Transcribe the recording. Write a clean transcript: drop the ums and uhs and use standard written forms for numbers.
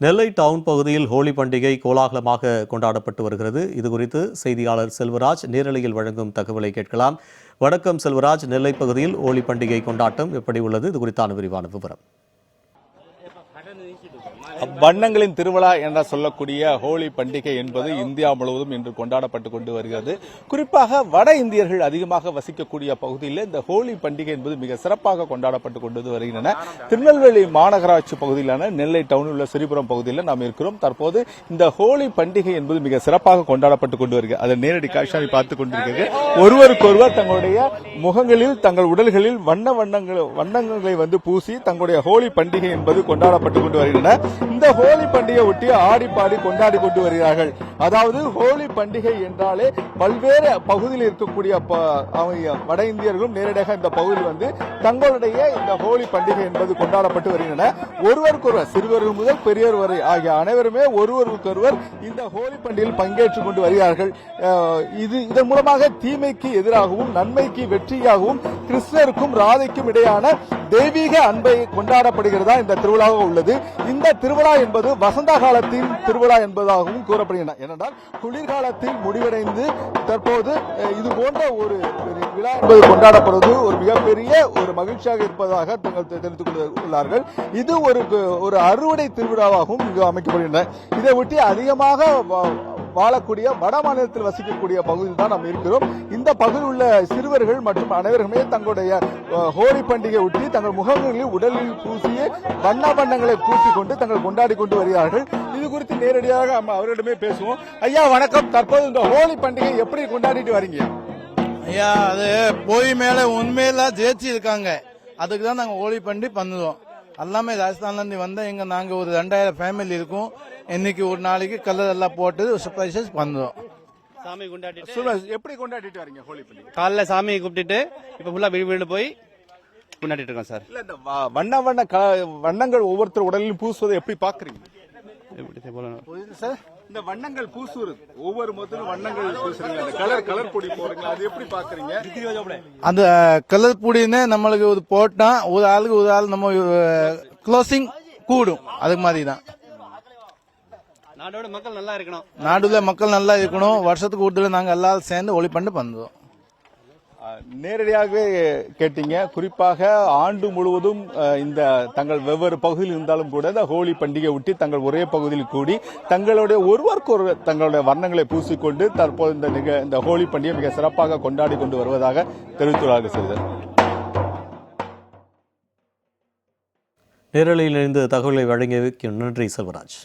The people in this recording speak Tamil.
நெல்லை டவுன் பகுதியில் ஹோலி பண்டிகை கோலாகலமாக கொண்டாடப்பட்டு வருகிறது. இதுகுறித்து செய்தியாளர் செல்வராஜ் நேரலையில் வழங்கும் தகவலை கேட்கலாம். வணக்கம் செல்வராஜ், நெல்லை பகுதியில் ஹோலி பண்டிகை கொண்டாட்டம் எப்படி உள்ளது? இது குறித்தான விரிவான விவரம். வண்ணங்களின் திருவிழா என்ற சொல்லக்கூடிய ஹோலி பண்டிகை என்பது இந்தியா முழுவதும் இன்று கொண்டாடப்பட்டு கொண்டு வருகிறது. குறிப்பாக வட இந்தியர்கள் அதிகமாக வசிக்கக்கூடிய பகுதியில் இந்த ஹோலி பண்டிகை என்பது மிக சிறப்பாக கொண்டாடப்பட்டு கொண்டு வருகின்றன. திருநெல்வேலி மாநகராட்சி பகுதியிலான நெல்லை டவுனில் உள்ள சிறிபுரம் பகுதியில் நாம் இருக்கிறோம். தற்போது இந்த ஹோலி பண்டிகை என்பது மிக சிறப்பாக கொண்டாடப்பட்டு கொண்டு வருகிறது. அதை நேரடி காட்சியை பார்த்துக் கொண்டிருக்கிறது. ஒருவருக்கொருவர் தங்களுடைய முகங்களில் தங்கள் உடல்களில் வண்ணங்களை பூசி தங்களுடைய ஹோலி பண்டிகை என்பது கொண்டாடப்பட்டு கொண்டு வருகின்றன. இந்த ஹோலி பண்டிகை ஒட்டி ஆடி பாடி கொண்டாடி கொண்டு வருகிறார்கள். அதாவது ஹோலி பண்டிகை என்றாலே பல்வேறு பகுதியில் இருக்கக்கூடிய வட இந்தியர்களும் நேரடியாக இந்த பகுதியில் தங்களுடைய இந்த ஹோலி பண்டிகை என்பது கொண்டாடப்பட்டு வருகின்றன. ஒருவருக்கொருவர், சிறுவர்கள் முதல் பெரியவர் வரை ஆகிய அனைவருமே ஒருவருக்கொருவர் இந்த ஹோலி பண்டிகையில் பங்கேற்றுக் கொண்டு வருகிறார்கள். இதன் மூலமாக தீமைக்கு எதிராகவும் நன்மைக்கு வெற்றியாகவும் கிருஷ்ணருக்கும் ராதைக்கும் இடையான தெய்வீக அன்பை கொண்டாடப்படுகிறதா இந்த திருவிழாவாக உள்ளது. இந்த திருவிழா என்பது வசந்த காலத்தின் திருவிழா என்பதாகவும் கூறப்படுகின்றன. ஏனென்றால் குளிர்காலத்தில் முடிவடைந்து தற்போது இது போன்ற ஒரு விழா என்பது கொண்டாடப்படுவது ஒரு மிகப்பெரிய ஒரு மகிழ்ச்சியாக இருப்பதாக தெரிவித்துக் கொண்டுள்ளார்கள். இது ஒரு அறுவடை திருவிழாவாகவும் இங்கு அமைக்கப்படுகின்றன. இதை ஒட்டி அதிகமாக வாழக்கூடிய வட மாநிலத்தில் வசிக்கக்கூடிய பகுதியில் தான் நாம் இருக்கிறோம். இந்த பகுதியில் உள்ள சிறுவர்கள் மற்றும் அனைவருமே தங்களுடைய ஹோலி பண்டிகை ஒட்டி தங்கள் முகங்களில் உடலில் பூசிய வண்ணங்களை பூசிக்கொண்டு தங்கள் கொண்டாடி கொண்டு வருகிறார்கள். இது குறித்து நேரடியாக அவர்களிடமே பேசுவோம். ஐயா வணக்கம், தற்போது இந்த ஹோலி பண்டிகை எப்படி கொண்டாடிட்டு வரீங்க? ஐயா, அது போய் மேல உண்மையில ஜெயிச்சு இருக்காங்க. அதுக்கு தான் நாங்க ஹோலி பண்டிகை பண்ணுவோம். எல்லாமே ராஜஸ்தான்ல இருந்து வந்தா நாங்க ஒரு 2000 ஃபேமிலி இருக்கும். இன்னைக்கு ஒரு நாளைக்கு கலர் எல்லாம் போட்டு சர்ப்ரைசஸ் பண்ணுவோம். சாமி எப்படி கொண்டாடிட்டு வரீங்க ஹோலி பண்டிகை? காலைல சாமியை கூப்பிட்டுட்டு இப்ப ஃபுல்லா வீடு போய் கொண்டாடிட்டு இருக்கோம் சார். இல்ல, இந்த வண்ணங்கள் ஒவ்வொருத்தர் உடலிலும் பூசுவதை எப்படி பாக்குறீங்க? இந்த வண்ணங்கள் பூசுறது ஒவ்வொரு முதலும் வண்ணங்கள் பூசுறீங்க, அந்த கலர் பொடி போறீங்க, அது எப்படி பாக்குறீங்க? அந்த கலர் பொடின்னு நம்மளுக்கு ஒரு போட்டா ஒரு ஆள் நம்ம க்ளோசிங் கூடும். அது மாதிரி தான் நாடோட மக்கள் நல்லா இருக்கணும். நாடுல மக்கள் நல்லா இருக்கணும். வருஷத்துக்கு ஒரு நாங்க எல்லாரும் சேர்ந்து ஒளி பண்ணி பண்ணுவோம். நேரடியாகவே கேட்டீங்க. குறிப்பாக ஆண்டு முழுவதும் இந்த தங்கள் வெவ்வேறு பகுதியில் இருந்தாலும் கூட இந்த ஹோலி பண்டிகை ஒட்டி தங்கள் ஒரே பகுதியில் கூடி தங்களுடைய ஒருவருக்கு தங்களுடைய வர்ணங்களை பூசிக்கொண்டு தற்போது இந்த ஹோலி பண்டிகை மிக சிறப்பாக கொண்டாடி கொண்டு வருவதாக தெரிவித்துள்ளார்கள். செய்தார் நேரலையில் இருந்து தகவலை வழங்கியதற்கு நன்றி செல்வராஜ்.